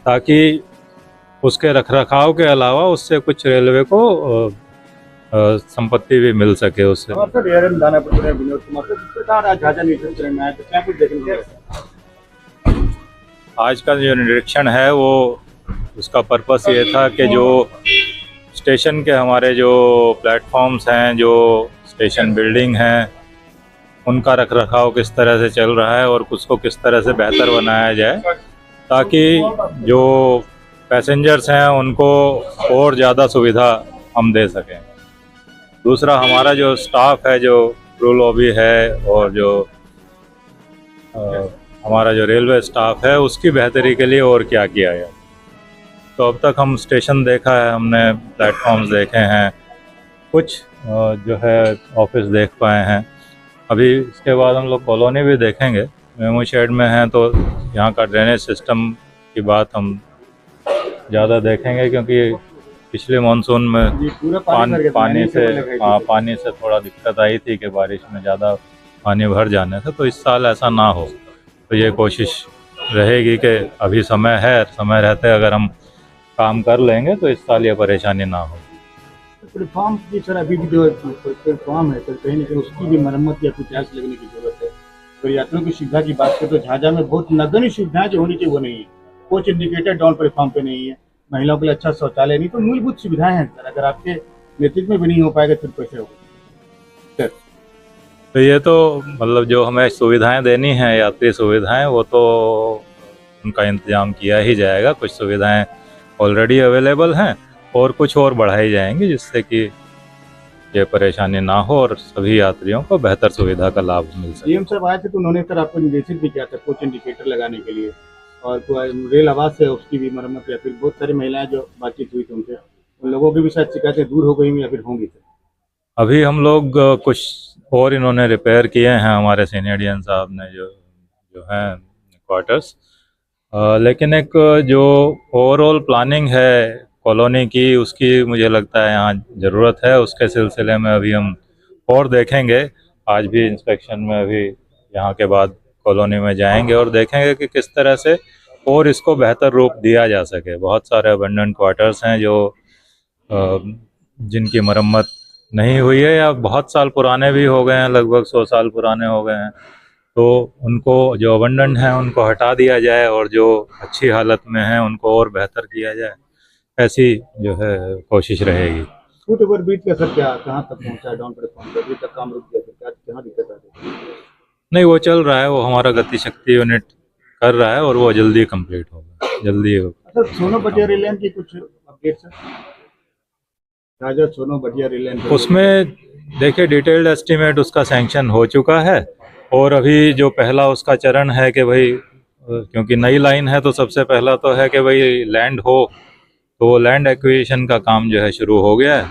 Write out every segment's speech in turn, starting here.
ताकि उसके रखरखाव के अलावा उससे कुछ रेलवे को संपत्ति भी मिल सके उससे। विनोद कुमार को किस प्रकार आज झाझा निरीक्षण में आए तो क्या कुछ देखने को मिला? आज का जो निरीक्षण है वो उसका पर्पस ये था कि जो स्टेशन के हमारे जो प्लेटफॉर्म्स हैं, जो स्टेशन बिल्डिंग हैं, उनका रखरखाव किस तरह से चल रहा है और उसको किस तरह से बेहतर बनाया जाए ताकि जो पैसेंजर्स हैं उनको और ज़्यादा सुविधा हम दे सकें। दूसरा, हमारा जो स्टाफ है, जो क्रू लॉबी है और जो हमारा जो रेलवे स्टाफ है, उसकी बेहतरी के लिए और क्या किया है। तो अब तक हम स्टेशन देखा है, हमने प्लेटफॉर्म्स देखे हैं, कुछ जो है ऑफिस देख पाए हैं। अभी इसके बाद हम लोग कॉलोनी भी देखेंगे। मेमो शेड में हैं तो यहाँ का ड्रेनेज सिस्टम की बात हम ज़्यादा देखेंगे, क्योंकि पिछले मानसून में पानी से थोड़ा दिक्कत आई थी कि बारिश में ज़्यादा पानी भर जाने से। तो इस साल ऐसा ना हो, तो ये कोशिश रहेगी कि अभी समय है, समय रहते अगर हम काम कर लेंगे तो इस साल ये परेशानी ना हो। प्लेटफॉर्म की सर अभी भी जो प्लेटफॉर्म है तो कहीं ना कहीं उसकी भी मरम्मत या कुछ प्रयास लगने की जरूरत है। तो यात्रियों की सुविधा की बात करें तो झाझा में बहुत नगण्य सुविधाएं जो होनी चाहिए वो नहीं है। कोच इंडिकेटर डाउन प्लेटफॉर्म पे नहीं है, महिलाओं के लिए अच्छा शौचालय नहीं, तो मूलभूत सुविधाएं हैं सर। अगर आपके नेतृत्व में भी नहीं हो पाएगा फिर कैसे होगा? तो ये तो मतलब जो हमें सुविधाएं देनी है, यात्री सुविधाएं, वो तो उनका इंतजाम किया ही जाएगा। कुछ सुविधाएं ऑलरेडी अवेलेबल हैं और कुछ और बढ़ाई जाएंगी जिससे कि ये परेशानी ना हो और सभी यात्रियों को बेहतर सुविधा का लाभ मिल सके। सीएम साहब आए थे तो उन्होंने सर आपको निर्देशित भी किया था कोच इंडिकेटर लगाने के लिए, और रेल आवास है उसकी भी मरम्मत, या फिर बहुत सारी महिलाएं जो बातचीत हुई थी उनसे, उन लोगों की भी शायद शिकायतें दूर हो गई या फिर होंगी सर? अभी हम लोग कुछ और इन्होंने रिपेयर किए हैं, हमारे सीनियर डीएम साहब ने जो जो है क्वार्टर्स, लेकिन एक जो ओवरऑल प्लानिंग है कॉलोनी की, उसकी मुझे लगता है यहाँ ज़रूरत है। उसके सिलसिले में अभी हम और देखेंगे। आज भी इंस्पेक्शन में अभी यहाँ के बाद कॉलोनी में जाएंगे और देखेंगे कि किस तरह से और इसको बेहतर रूप दिया जा सके। बहुत सारे अबंडन क्वार्टर्स हैं जो जिनकी मरम्मत नहीं हुई है या बहुत साल पुराने भी हो गए हैं, लगभग 100 साल पुराने हो गए हैं। तो उनको जो अबंडन है उनको हटा दिया जाए और जो अच्छी हालत में हैं उनको और बेहतर किया जाए, ऐसी जो है कोशिश रहेगी। फुट ओवर ब्रिज का सर क्या कहाँ तक पहुँचा है? डाउन प्लेटफॉर्म पर अभी तक काम रुक गया, क्या कहाँ दिक्कत आ रही है? नहीं, वो चल रहा है, वो हमारा गति शक्ति यूनिट कर रहा है और वो जल्दी कंप्लीट होगा, जल्दी होगा। सर सोनो बटिया रेल लाइन की कुछ अपडेट सर? राजा सोनो बटिया रेल लाइन उसमें देखिए डिटेल्ड एस्टीमेट उसका सैंक्शन हो चुका है और अभी जो पहला उसका चरण है कि भाई क्योंकि नई लाइन है तो सबसे पहला तो है कि भाई लैंड हो, तो वो लैंड एक्विजिशन का काम जो है शुरू हो गया है।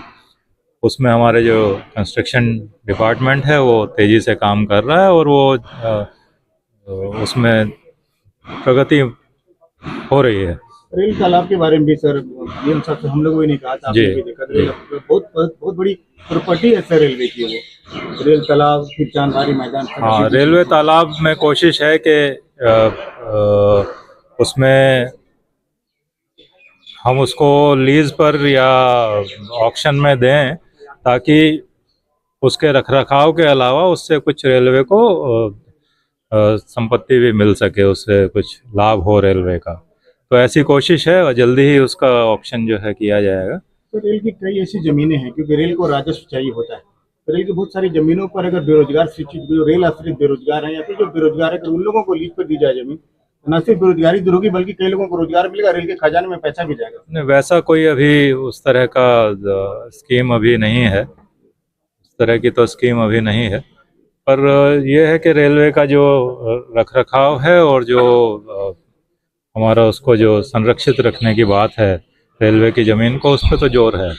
उसमें हमारे जो कंस्ट्रक्शन डिपार्टमेंट है वो तेज़ी से काम कर रहा है और वो उसमें प्रगति हो रही है। रेल तालाब के बारे में भी सर डीएम साहब से हम लोगों ने कहा था, आपने भी देखा, रेल बहुत बहुत बड़ी प्रॉपर्टी है सर रेलवे की। वो रेल तालाब फिर चांदबारी मैदान। हाँ, रेलवे तालाब में कोशिश है कि उसमें हम उसको लीज पर या ऑक्शन में दें ताकि उसके रखरखाव के अलावा उससे कुछ रेलवे को संपत्ति भी मिल सके, उससे कुछ लाभ हो रेलवे का। तो ऐसी कोशिश है और जल्दी ही उसका ऑक्शन जो है किया जाएगा। तो रेल की कई ऐसी जमीनें हैं, क्योंकि रेल को राजस्व चाहिए होता है, तो रेल की बहुत सारी जमीनों पर अगर बेरोजगार शिक्षित जो रेल आश्रित बेरोजगार हैं या फिर जो बेरोजगार है, उन लोगों को लीज पर दी जाए जमीन, न सिर्फ बेरोजगारी दूर होगी बल्कि कई लोगों को रोजगार मिलेगा, रेल के खजाने में पैसा भी जाएगा। नहीं, वैसा कोई अभी उस तरह का स्कीम अभी नहीं है, उस तरह की तो स्कीम अभी नहीं है। पर यह है कि रेलवे का जो रखरखाव है और जो हमारा उसको जो संरक्षित रखने की बात है रेलवे की ज़मीन को, उस पर तो जोर है।